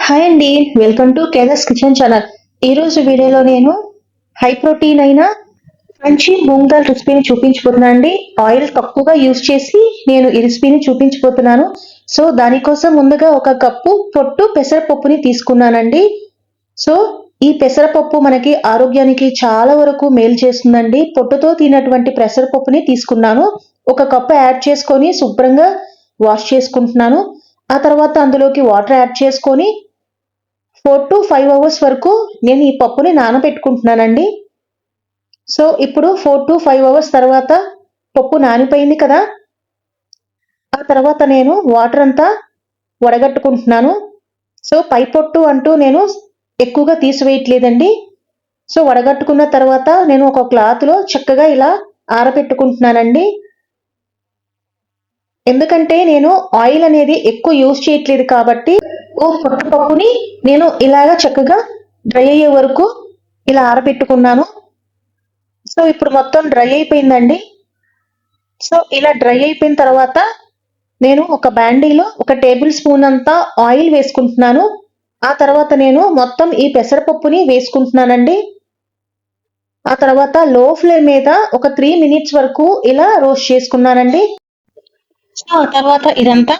Hi అండి, welcome to కేదార్స్ kitchen channel. ఈరోజు వీడియోలో నేను హై ప్రోటీన్ అయిన క్రంచీ మూంగ్ దాల్ రెసిపీని చూపించబోతున్నాను అండి. ఆయిల్ తక్కువగా యూజ్ చేసి నేను ఈ రెసిపీని చూపించబోతున్నాను. సో దానికోసం ముందుగా ఒక కప్పు పొట్టు పెసరపప్పుని తీసుకున్నానండి. సో ఈ పెసరపప్పు మనకి ఆరోగ్యానికి చాలా వరకు మేలు చేస్తుందండి. పొట్టుతో తినటువంటి పెసరపప్పుని తీసుకున్నాను. ఒక కప్పు యాడ్ చేసుకొని శుభ్రంగా వాష్ చేసుకుంటున్నాను. ఆ తర్వాత అందులోకి వాటర్ యాడ్ చేసుకొని 4 to 5 అవర్స్ వరకు నేను ఈ పప్పుని నానబెట్టుకుంటున్నానండి. సో ఇప్పుడు 4 to 5 అవర్స్ తర్వాత పప్పు నానిపోయింది కదా. ఆ తర్వాత నేను వాటర్ అంతా వడగట్టుకుంటున్నాను. సో పై పొట్టు అంటూ నేను ఎక్కువగా తీసివేయట్లేదండి. సో వడగట్టుకున్న తర్వాత నేను ఒక క్లాత్లో చక్కగా ఇలా ఆరబెట్టుకుంటున్నానండి. ఎందుకంటే నేను ఆయిల్ అనేది ఎక్కువ యూజ్ చేయట్లేదు కాబట్టి పొట్టు పప్పుని నేను ఇలాగా చక్కగా డ్రై అయ్యే వరకు ఇలా ఆరబెట్టుకున్నాను. సో ఇప్పుడు మొత్తం డ్రై అయిపోయిందండి. సో ఇలా డ్రై అయిపోయిన తర్వాత నేను ఒక బాండీలో 1 టేబుల్ స్పూన్ అంతా ఆయిల్ వేసుకుంటున్నాను. ఆ తర్వాత నేను మొత్తం ఈ పెసరపప్పుని వేసుకుంటున్నానండి. ఆ తర్వాత లో ఫ్లేమ్ మీద ఒక 3 మినిట్స్ వరకు ఇలా రోస్ట్ చేసుకున్నానండి. సో ఆ తర్వాత ఇదంతా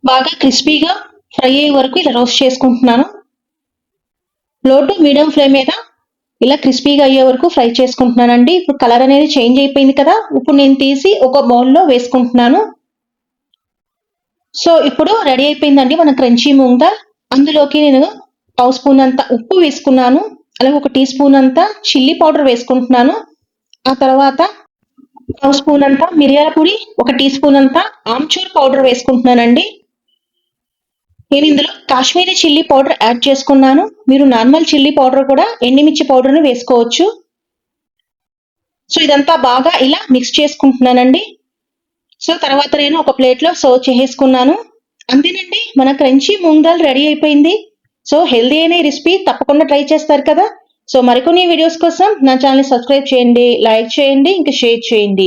బాగా క్రిస్పీగా ఫ్రై అయ్యే వరకు ఇలా రోస్ట్ చేసుకుంటున్నాను. లో టు మీడియం ఫ్లేమ్ మీద ఇలా క్రిస్పీగా అయ్యే వరకు ఫ్రై చేసుకుంటున్నానండి. ఇప్పుడు కలర్ అనేది చేంజ్ అయిపోయింది కదా. ఇప్పుడు నేను తీసి ఒక బౌల్లో వేసుకుంటున్నాను. సో ఇప్పుడు రెడీ అయిపోయిందండి మన క్రంచీ మూంగ్ దాల్. అందులోకి నేను 1 స్పూన్ అంత ఉప్పు వేసుకున్నాను. అలాగే 1 టీ స్పూన్ అంత చిల్లీ పౌడర్ వేసుకుంటున్నాను. ఆ తర్వాత 1 స్పూన్ అంత మిరియాల పొడి, 1 టీ స్పూన్ అంత ఆమ్చూర్ పౌడర్ వేసుకుంటున్నానండి. నేను ఇందులో కాశ్మీరీ చిల్లీ పౌడర్ యాడ్ చేసుకున్నాను. మీరు నార్మల్ చిల్లీ పౌడర్ కూడా ఎండుమిర్చి పౌడర్ని వేసుకోవచ్చు. సో ఇదంతా బాగా ఇలా మిక్స్ చేసుకుంటున్నానండి. సో తర్వాత నేను ఒక ప్లేట్లో సర్వ్ చేసేసుకున్నాను. అంతేనండి, మన క్రంచీ మూంగ్ దాల్ రెడీ అయిపోయింది. సో హెల్దీ అయిన రెసిపీ తప్పకుండా ట్రై చేస్తారు కదా. సో మరికొన్ని వీడియోస్ కోసం నా ఛానల్ని సబ్స్క్రైబ్ చేయండి, లైక్ చేయండి, ఇంకా షేర్ చేయండి.